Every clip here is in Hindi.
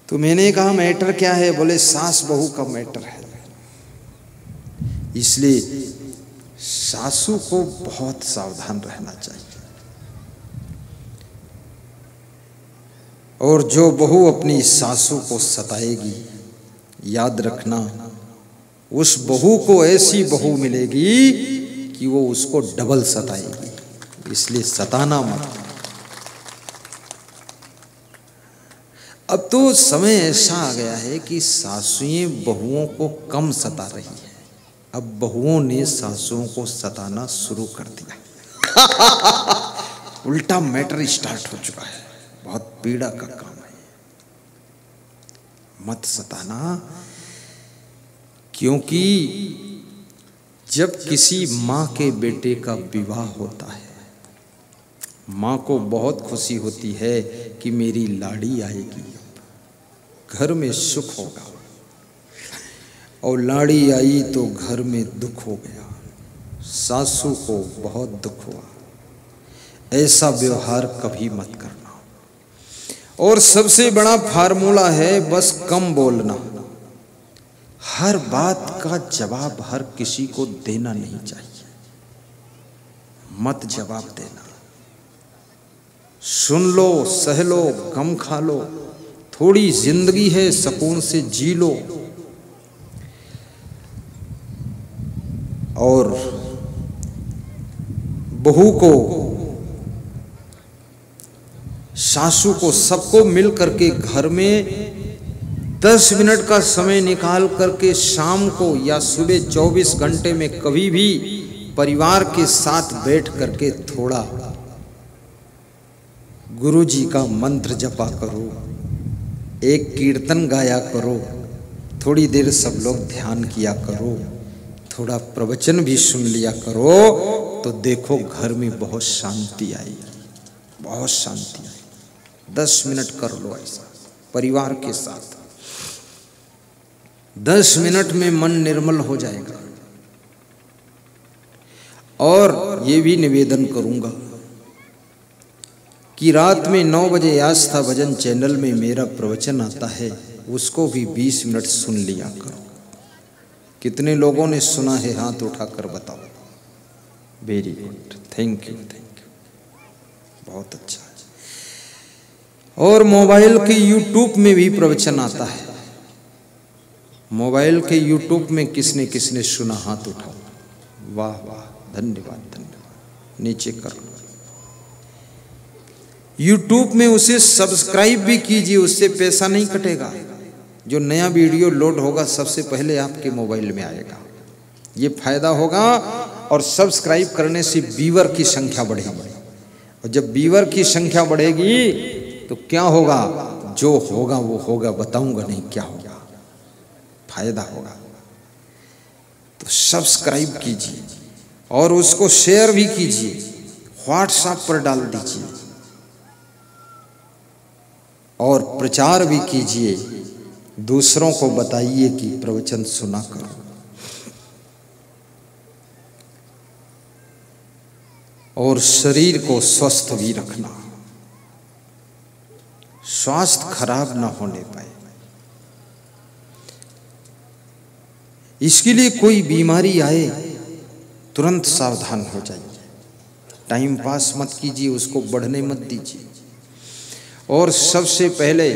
तो मैंने कहा मैटर क्या है? बोले सास बहू का मैटर है। इसलिए सासू को बहुत सावधान रहना चाहिए। और जो बहू अपनी सासू को सताएगी, याद रखना उस बहू को ऐसी बहू मिलेगी कि वो उसको डबल सताएगी। इसलिए सताना मत। अब तो समय ऐसा आ गया है कि सासुएं बहुओं को कम सता रही है। अब बहुओं ने सासुओं को सताना शुरू कर दिया। उल्टा मैटर स्टार्ट हो चुका है। बहुत पीड़ा का काम है। मत सताना, क्योंकि जब किसी माँ के बेटे का विवाह होता है, माँ को बहुत खुशी होती है कि मेरी लाड़ी आएगी, घर में सुख होगा। और लाड़ी आई तो घर में दुख हो गया। सासू को बहुत दुख हुआ। ऐसा व्यवहार कभी मत करना। और सबसे बड़ा फार्मूला है बस कम बोलना। हर बात का जवाब हर किसी को देना नहीं चाहिए। मत जवाब देना। सुन लो, सह लो, गम खा लो। थोड़ी जिंदगी है, सुकून से जी लो। और बहू को, सासू को, सबको मिल करके घर में 10 मिनट का समय निकाल करके शाम को या सुबह 24 घंटे में कभी भी परिवार के साथ बैठ करके थोड़ा गुरु जी का मंत्र जपा करो, एक कीर्तन गाया करो, थोड़ी देर सब लोग ध्यान किया करो, थोड़ा प्रवचन भी सुन लिया करो, तो देखो घर में बहुत शांति आएगी, बहुत शांति आएगी। 10 मिनट कर लो ऐसा परिवार के साथ। 10 मिनट में मन निर्मल हो जाएगा। और ये भी निवेदन करूंगा कि रात में 9 बजे आस्था भजन चैनल में मेरा प्रवचन आता है, उसको भी 20 मिनट सुन लिया करो। कितने लोगों ने सुना है? हाथ उठाकर बताओ। Very good, thank you, thank you, बहुत अच्छा। और मोबाइल के यूट्यूब में भी प्रवचन आता है। मोबाइल के यूट्यूब में किसने किसने सुना? हाथ उठाओ। वाह वाह, धन्यवाद धन्यवाद। नीचे करो। यूट्यूब में उसे सब्सक्राइब भी कीजिए, उससे पैसा नहीं कटेगा। जो नया वीडियो लोड होगा सबसे पहले आपके मोबाइल में आएगा। ये फायदा होगा। और सब्सक्राइब करने से व्यूअर की संख्या बढ़ेगी। और जब व्यूअर की संख्या बढ़ेगी तो क्या होगा? जो होगा वो होगा, बताऊंगा नहीं क्या होगा, फायदा होगा। तो सब्सक्राइब कीजिए और उसको शेयर भी कीजिए, व्हाट्सएप पर डाल दीजिए और प्रचार भी कीजिए। दूसरों को बताइए कि प्रवचन सुना करो। और शरीर को स्वस्थ भी रखना, स्वास्थ्य खराब ना होने पाए। इसके लिए कोई बीमारी आए तुरंत सावधान हो जाइए। टाइम पास मत कीजिए, उसको बढ़ने मत दीजिए। और सबसे पहले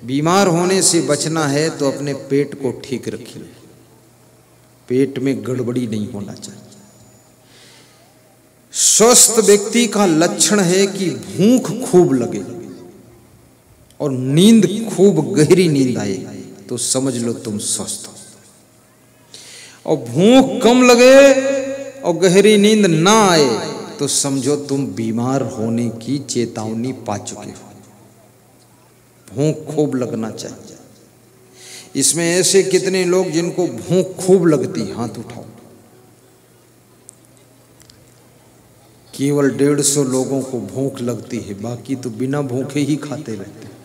बीमार होने से बचना है तो अपने पेट को ठीक रखिए। पेट में गड़बड़ी नहीं होना चाहिए। स्वस्थ व्यक्ति का लक्षण है कि भूख खूब लगे और नींद खूब गहरी नींद आए, तो समझ लो तुम स्वस्थ हो। और भूख कम लगे और गहरी नींद ना आए तो समझो तुम बीमार होने की चेतावनी पा चुके हो। भूख खूब लगना चाहिए। इसमें ऐसे कितने लोग जिनको भूख खूब लगती? हाथ उठाओ। केवल 150 लोगों को भूख लगती है, बाकी तो बिना भूखे ही खाते रहते हैं।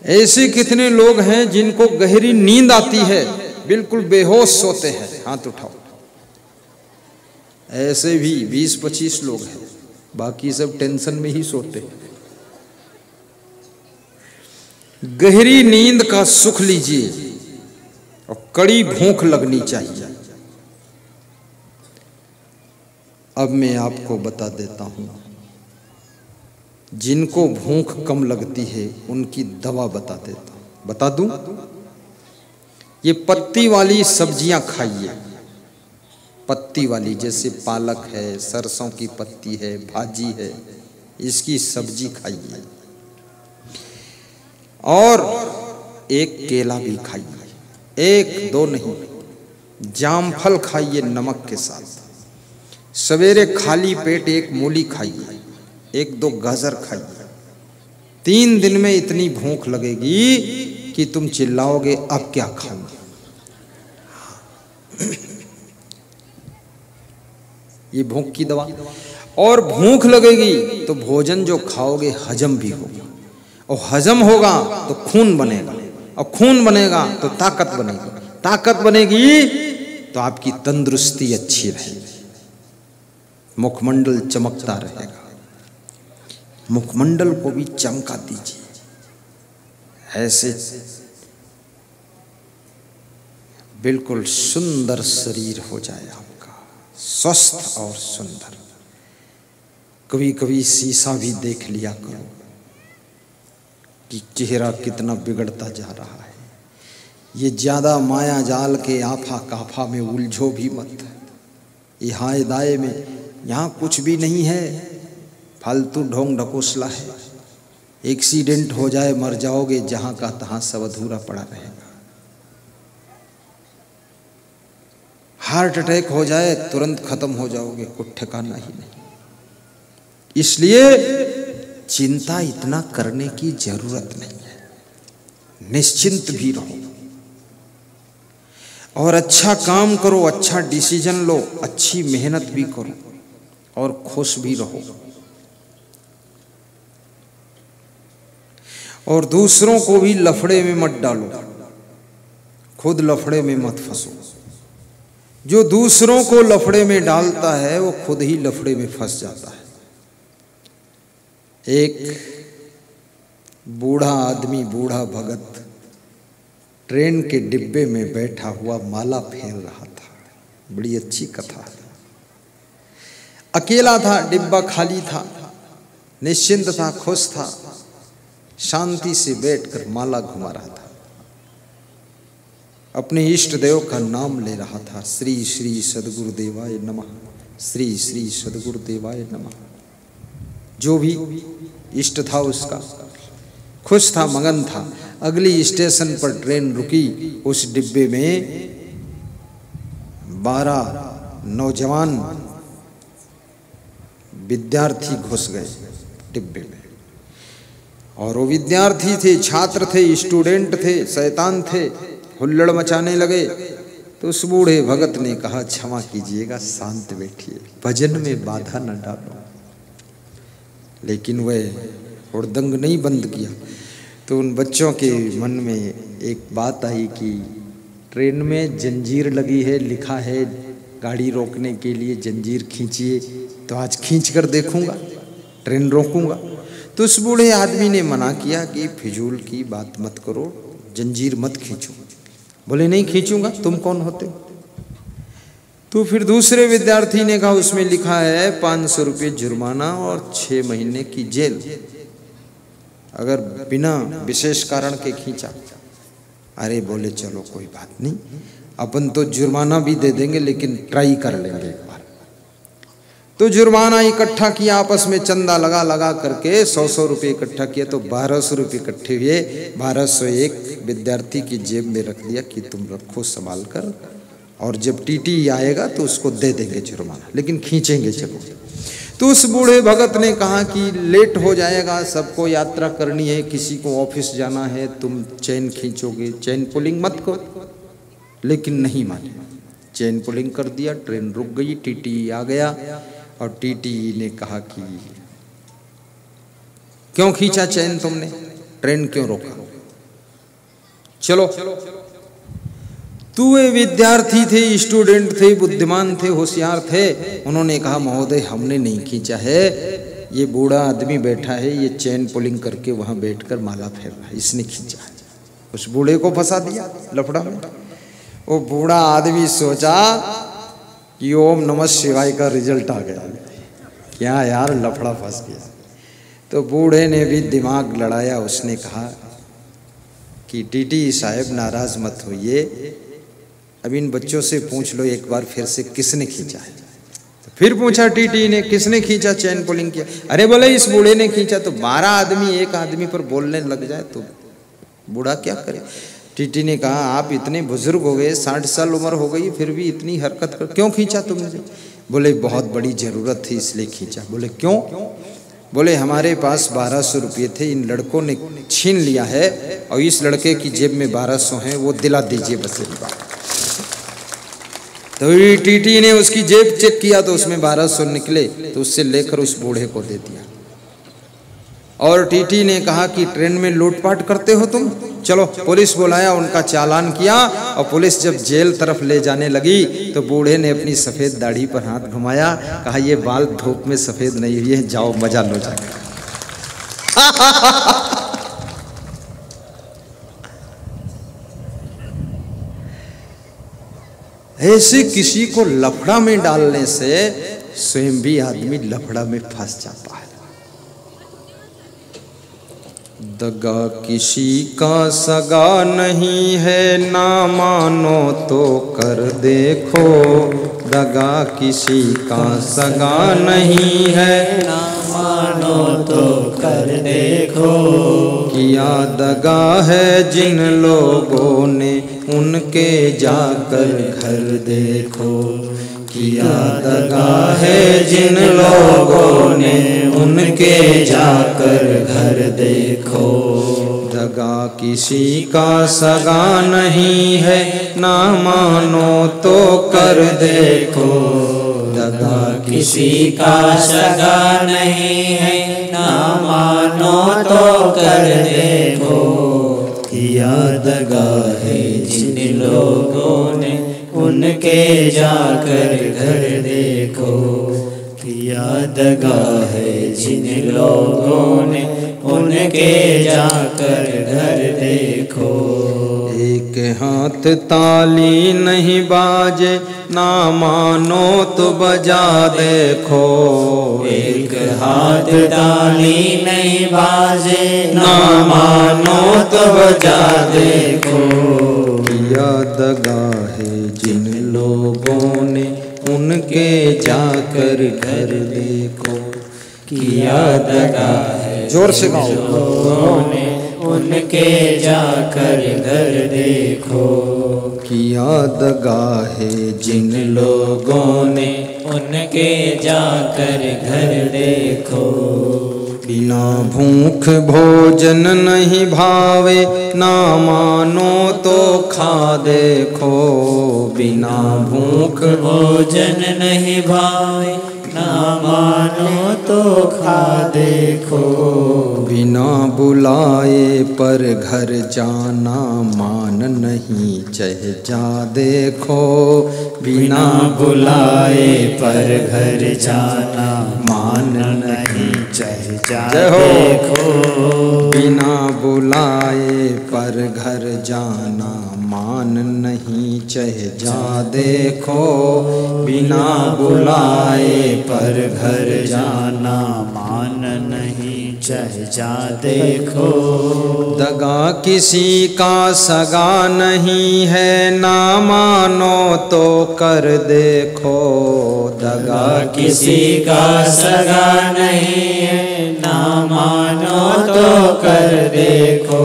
ऐसे कितने लोग हैं जिनको गहरी नींद आती है, बिल्कुल बेहोश सोते हैं? हाथ उठाओ। ऐसे भी 20-25 लोग हैं, बाकी सब टेंशन में ही सोते हैं। गहरी नींद का सुख लीजिए और कड़ी भूख लगनी चाहिए। अब मैं आपको बता देता हूं, जिनको भूख कम लगती है उनकी दवा बता देता हूं। बता दूं? ये पत्ती वाली सब्जियां खाइए। पत्ती वाली, जैसे पालक है, सरसों की पत्ती है, भाजी है, इसकी सब्जी खाइए। और एक केला भी खाइए, एक दो नहीं, जामफल खाइए नमक के साथ। सवेरे खाली पेट एक मूली खाइए, एक दो गाजर खाइए। 3 दिन में इतनी भूख लगेगी कि तुम चिल्लाओगे अब क्या खाऊं। ये भूख की दवा। और भूख लगेगी तो भोजन जो खाओगे हजम भी होगा, और हजम होगा तो खून बनेगा, और खून बनेगा तो ताकत बनेगी, ताकत बनेगी तो आपकी तंदुरुस्ती अच्छी रहेगी, मुखमंडल चमकता रहेगा। मुखमंडल को भी चमका दीजिए, ऐसे बिल्कुल सुंदर शरीर हो जाए आपका, स्वस्थ और सुंदर। कभी कभी शीशा भी देख लिया करो कि चेहरा कितना बिगड़ता जा रहा है। ये ज्यादा माया जाल के आफा काफा में उलझो भी मत। ये हाय दाए में यहाँ कुछ भी नहीं है, फालतू ढोंग ढकोसला है। एक्सीडेंट हो जाए मर जाओगे, जहां का तहां सब अधूरा पड़ा रहेगा। हार्ट अटैक हो जाए तुरंत खत्म हो जाओगे, कुछ ठिकाना ही नहीं। इसलिए चिंता इतना करने की जरूरत नहीं है, निश्चिंत भी रहो और अच्छा काम करो, अच्छा डिसीजन लो, अच्छी मेहनत भी करो और खुश भी रहो। और दूसरों को भी लफड़े में मत डालो, खुद लफड़े में मत फंसो। जो दूसरों को लफड़े में डालता है वो खुद ही लफड़े में फंस जाता है। एक बूढ़ा आदमी, बूढ़ा भगत ट्रेन के डिब्बे में बैठा हुआ माला फेर रहा था। बड़ी अच्छी कथा है। अकेला था, डिब्बा खाली था, निश्चिंत था, खुश था, शांति से बैठकर माला घुमा रहा था, अपने इष्ट देव का नाम ले रहा था। श्री श्री सद्गुरुदेवाय नमः, श्री श्री सद्गुरुदेवाय नमः। जो भी इष्ट था उसका, खुश था, मगन था। अगली स्टेशन पर ट्रेन रुकी, उस डिब्बे में 12 नौजवान विद्यार्थी घुस गए डिब्बे में। और वो विद्यार्थी थे, छात्र थे, स्टूडेंट थे, शैतान थे, हुल्लड़ मचाने लगे। तो उस बूढ़े भगत ने कहा, क्षमा कीजिएगा, शांत बैठिए, भजन में बाधा न डालो। लेकिन वह हुड़दंग नहीं बंद किया। तो उन बच्चों के मन में एक बात आई कि ट्रेन में जंजीर लगी है, लिखा है गाड़ी रोकने के लिए जंजीर खींचिए, तो आज खींच कर देखूंगा, ट्रेन रोकूंगा। तो उस बूढ़े आदमी ने मना किया कि फिजूल की बात मत करो, जंजीर मत खींचो। बोले नहीं खींचूंगा, तुम कौन होते हो? तो फिर दूसरे विद्यार्थी ने कहा, उसमें लिखा है 500 रुपये जुर्माना और 6 महीने की जेल, अगर बिना विशेष कारण के खींचा। अरे बोले चलो कोई बात नहीं, अपन तो जुर्माना भी दे देंगे, लेकिन ट्राई कर लेंगे एक बार। तो जुर्माना इकट्ठा किया, आपस में चंदा लगा लगा करके 100 रुपये इकट्ठा किया, तो 1200 रुपये इकट्ठे हुए। 1200 एक विद्यार्थी की जेब में रख दिया कि तुम रखो संभाल कर, और जब टीटी आएगा तो उसको दे देंगे जुर्माना, लेकिन खींचेंगे चलो। तो उस बूढ़े भगत ने कहा कि लेट हो जाएगा, सबको यात्रा करनी है, किसी को ऑफिस जाना है, तुम चेन खींचोगे, चेन पुलिंग मत करो। लेकिन नहीं माने, चेन पुलिंग कर दिया, ट्रेन रुक गई, टीटी आ गया। और टीटी ने कहा कि क्यों खींचा चेन तुमने, ट्रेन क्यों रोका? चलो। तो वे विद्यार्थी थे, स्टूडेंट थे, बुद्धिमान थे, होशियार थे। उन्होंने कहा महोदय हमने नहीं खींचा है, ये बूढ़ा आदमी बैठा है, ये चेन पुलिंग करके वहाँ बैठकर माला फेर रहा है, इसने खींचा। उस बूढ़े को फंसा दिया लफड़ा में। वो बूढ़ा आदमी सोचा कि ओम नमः शिवाय का रिजल्ट आ गया, क्या यार लफड़ा फंस गया। तो बूढ़े ने भी दिमाग लड़ाया, उसने कहा कि टीटी साहब नाराज मत होइए, अब इन बच्चों से पूछ लो एक बार फिर से किसने खींचा है। तो फिर पूछा टीटी ने, किसने खींचा, चैन पुलिंग किया। अरे बोले इस बूढ़े ने खींचा। तो 12 आदमी एक आदमी पर बोलने लग जाए तो बूढ़ा क्या करे। टीटी ने कहा आप इतने बुजुर्ग हो गए, 60 साल उम्र हो गई, फिर भी इतनी हरकत कर, क्यों खींचा तुमने। बोले बहुत बड़ी जरूरत थी इसलिए खींचा। बोले क्यों। बोले हमारे पास 1200 रुपये थे, इन लड़कों ने छीन लिया है और इस लड़के की जेब में 1200 हैं, वो दिला दीजिए बस एक बार। तो टीटी ने उसकी जेब चेक किया तो उसमें 1200 निकले, तो उससे लेकर उस बूढ़े को दे दिया। और टीटी ने कहा कि ट्रेन में लूटपाट करते हो तुम, चलो पुलिस बुलाया, उनका चालान किया। और पुलिस जब जेल तरफ ले जाने लगी तो बूढ़े ने अपनी सफ़ेद दाढ़ी पर हाथ घुमाया, कहा ये बाल धूप में सफ़ेद नहीं हुए, जाओ मजा लो जाकर। ऐसे किसी को लफड़ा में डालने से स्वयं भी आदमी लफड़ा में फंस जाता है। दगा किसी का सगा नहीं है, ना मानो तो कर देखो। दगा किसी का सगा नहीं है, ना मानो तो कर देखो। किया दगा है जिन लोगों ने, उनके जाकर घर देखो। किया दगा है जिन लोगों ने, उनके जाकर घर देखो। दगा किसी का सगा नहीं है, ना मानो तो कर देखो। दगा किसी का सगा नहीं है, ना मानो तो कर देखो। किया दगा है जिन लोगों ने, उनके जाकर घर देखो। किया दगा है जिन लोगों ने, उनके जाकर घर देखो। एक हाथ ताली नहीं बाजे, ना मानो तो बजा देखो। एक हाथ ताली नहीं बाजे, ना मानो तो बजा देखो। किया दगा है जिन लोगों ने, उनके जाकर घर देखो। किया दगा है जोर से गाओ। लोगों ने, उनके जाकर घर देखो। किया दगा है जिन लोगों ने, उनके जाकर घर देखो। बिना भूख भोजन नहीं भावे, ना मानो तो खा देखो। बिना भूख भोजन नहीं भावे, ना मानो तो खा देखो। बिना बुलाए पर घर जाना, मान नहीं चह जा देखो। बिना बुलाए पर घर जाना, मान नहीं चह जा देखो। बिना बुलाए पर घर जाना, मान नहीं चह जा देखो। बिना बुलाए पर घर जाना, मान नहीं चह जा देखो। दगा किसी का सगा नहीं है, ना मानो तो कर देखो। दगा किसी का सगा नहीं है, ना मानो तो कर देखो।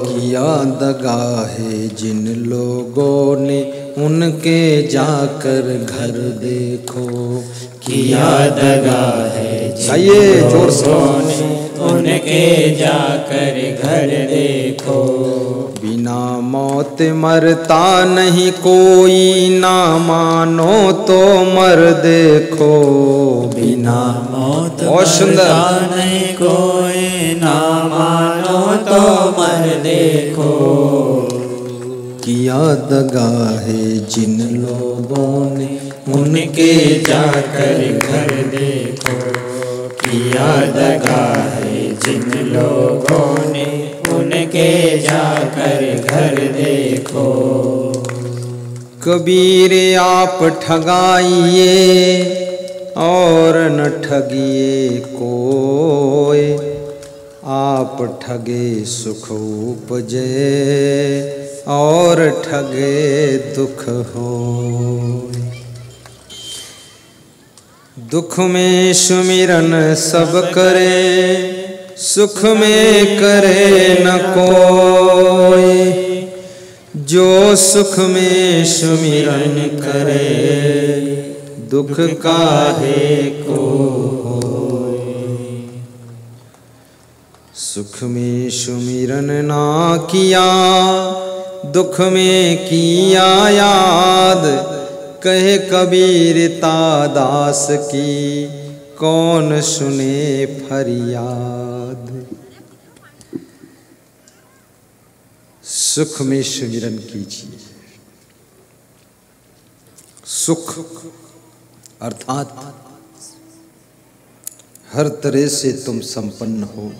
किया दगा है जिन लोगों ने, उनके जाकर घर देखो। किया दगा है आइए जोर से, उनके जाकर घर देखो। बिना मौत मरता नहीं कोई, ना मानो तो मर देखो। बिना मौत बहुत सुंदर। मरता नहीं कोई, ना मानो तो मर देखो। किया दगा है जिन लोगों ने, उनके जाकर घर देखो। किया दगा है जिन लोगों ने, उनके जाकर घर देखो। कबीर आप ठगाइए और न ठगिए कोई, आप ठगे सुख उपजे और ठगे दुख होय। दुख में सुमिरन सब करे, सुख में करे न कोई। जो सुख में सुमिरन करे, दुख काहे को होय। सुख में सुमिरन ना किया, दुख में किया याद। कहे कबीर दास की, कौन सुने फरियाद। सुख में सुमिरन कीजिए। सुख अर्थात हर तरह से तुम संपन्न हो,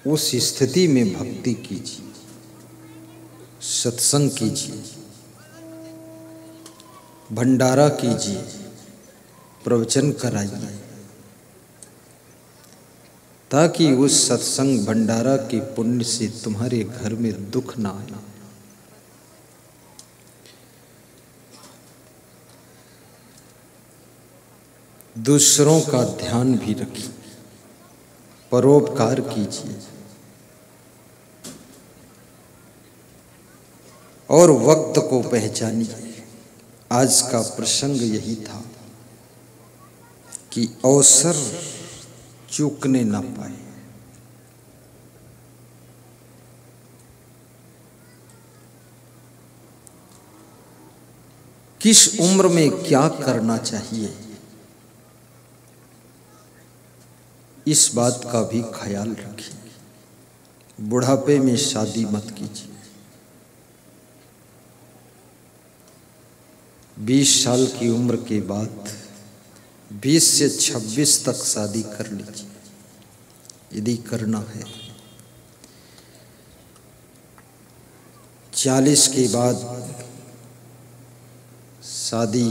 उस स्थिति में भक्ति कीजिए, सत्संग कीजिए, भंडारा कीजिए, प्रवचन कराइए, ताकि उस सत्संग भंडारा के पुण्य से तुम्हारे घर में दुख ना आए। दूसरों का ध्यान भी रखिए, परोपकार कीजिए और वक्त को पहचानिए। आज का प्रसंग यही था कि अवसर चूकने ना पाए। किस उम्र में क्या करना चाहिए, इस बात का भी ख्याल रखिए। बुढ़ापे में शादी मत कीजिए। 20 साल की उम्र के बाद 20 से 26 तक शादी कर लीजिए, यदि करना है। 40 के बाद शादी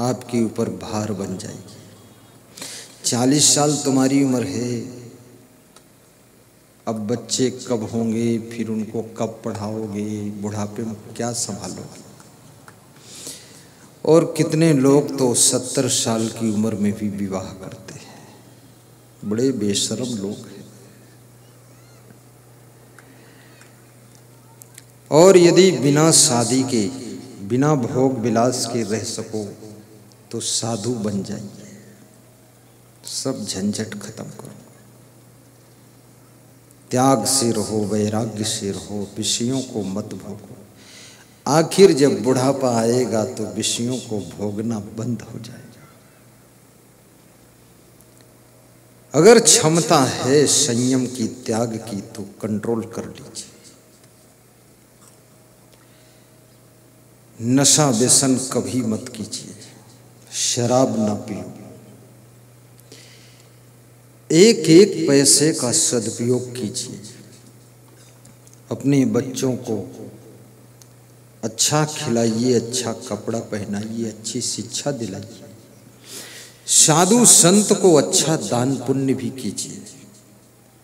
आपके ऊपर भार बन जाएगी। 40 साल तुम्हारी उम्र है, अब बच्चे कब होंगे, फिर उनको कब पढ़ाओगे, बुढ़ापे में क्या संभालोगे। और कितने लोग तो 70 साल की उम्र में भी विवाह करते हैं, बड़े बेशर्म लोग हैं। और यदि बिना शादी के, बिना भोग विलास के रह सको तो साधु बन जाइए। सब झंझट खत्म करो, त्याग से रहो, वैराग्य से रहो, विषयों को मत भोगो। आखिर जब बुढ़ापा आएगा तो विषयों को भोगना बंद हो जाएगा। अगर क्षमता है संयम की, त्याग की, तो कंट्रोल कर लीजिए। नशा व्यसन कभी मत कीजिए, शराब ना पियो। एक एक पैसे का सदुपयोग कीजिए। अपने बच्चों को अच्छा खिलाइए, अच्छा कपड़ा पहनाइए, अच्छी शिक्षा दिलाइए। साधु संत को अच्छा दान पुण्य भी कीजिए।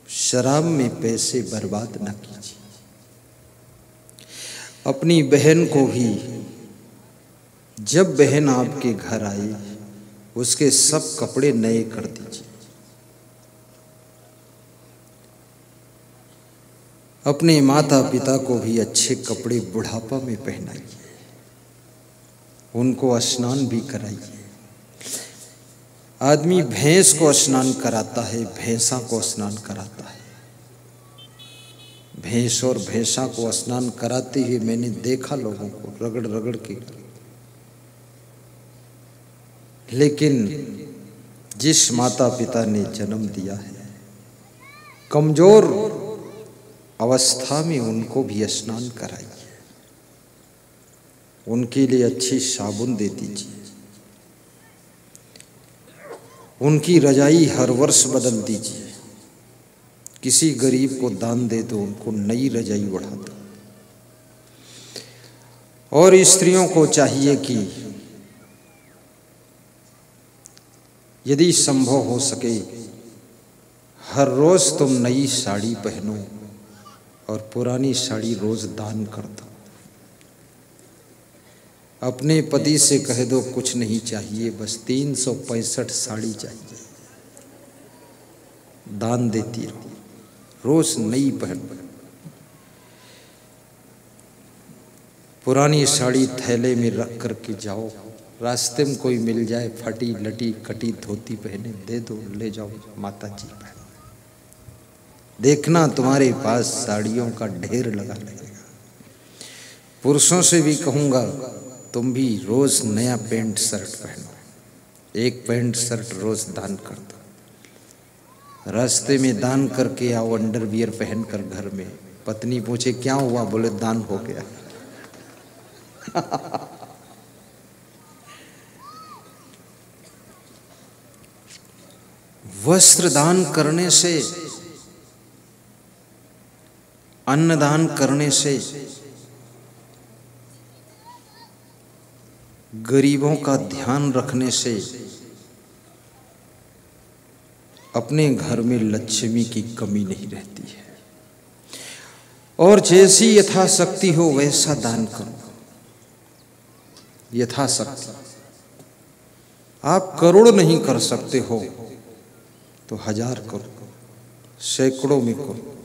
शराब में पैसे बर्बाद न कीजिए। अपनी बहन को भी, जब बहन आपके घर आई, उसके सब कपड़े नए कर दीजिए। अपने माता पिता को भी अच्छे कपड़े बुढ़ापा में पहनाइए, उनको स्नान भी कराइए। आदमी भैंस को स्नान कराता है, भैंसा को स्नान कराता है। भैंस और भैंसा को स्नान कराते हुए मैंने देखा लोगों को रगड़ रगड़ के। लेकिन जिस माता पिता ने जन्म दिया है, कमजोर अवस्था में उनको भी स्नान कराइए, उनके लिए अच्छी साबुन दे दीजिए। उनकी रजाई हर वर्ष बदल दीजिए। किसी गरीब को दान दे दो, उनको नई रजाई बढ़ा दो। और स्त्रियों को चाहिए कि यदि संभव हो सके हर रोज तुम नई साड़ी पहनो और पुरानी साड़ी रोज दान कर दो। अपने पति से कह दो कुछ नहीं चाहिए, बस 365 साड़ी चाहिए, दान देती रहो, रोज नई पहन। पुरानी साड़ी थैले में रख करके जाओ, रास्ते में कोई मिल जाए फटी लटी कटी धोती पहने, दे दो, ले जाओ माता जी पहन। देखना तुम्हारे पास साड़ियों का ढेर लगा लगेगा। पुरुषों से भी कहूँगा तुम भी रोज नया पैंट शर्ट पहनो, एक पैंट शर्ट रोज दान कर दो। रास्ते में दान करके आओ अंडरवियर पहन कर घर में। पत्नी पूछे क्या हुआ, बोले दान हो गया। वस्त्र दान करने से, अन्न दान करने से, गरीबों का ध्यान रखने से अपने घर में लक्ष्मी की कमी नहीं रहती है। और जैसी यथाशक्ति हो वैसा दान करो, यथाशक्ति। आप करोड़ नहीं कर सकते हो तो 1000 करो, सैकड़ों में करो।